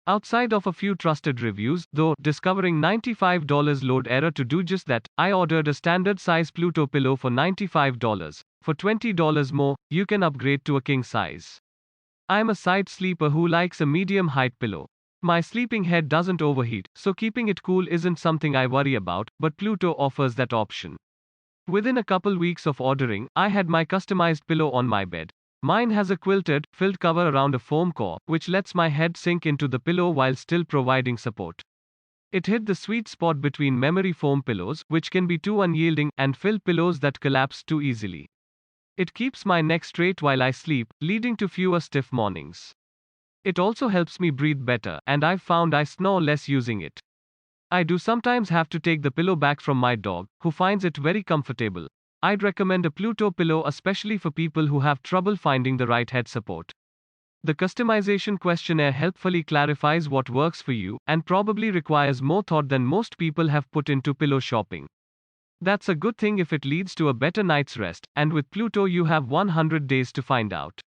Outside of a few trusted reviews, though, discovering $95 load error to do just that, I ordered a standard size Pluto pillow for $95. For $20 more, you can upgrade to a king size. I'm a side sleeper who likes a medium height pillow. My sleeping head doesn't overheat, so keeping it cool isn't something I worry about, but Pluto offers that option. Within a couple weeks of ordering, I had my customized pillow on my bed. Mine has a quilted, filled cover around a foam core, which lets my head sink into the pillow while still providing support. It hit the sweet spot between memory foam pillows, which can be too unyielding, and filled pillows that collapse too easily. It keeps my neck straight while I sleep, leading to fewer stiff mornings. It also helps me breathe better, and I've found I snore less using it. I do sometimes have to take the pillow back from my dog, who finds it very comfortable. I'd recommend a Pluto pillow especially for people who have trouble finding the right head support. The customization questionnaire helpfully clarifies what works for you, and probably requires more thought than most people have put into pillow shopping. That's a good thing if it leads to a better night's rest, and with Pluto you have 100 days to find out.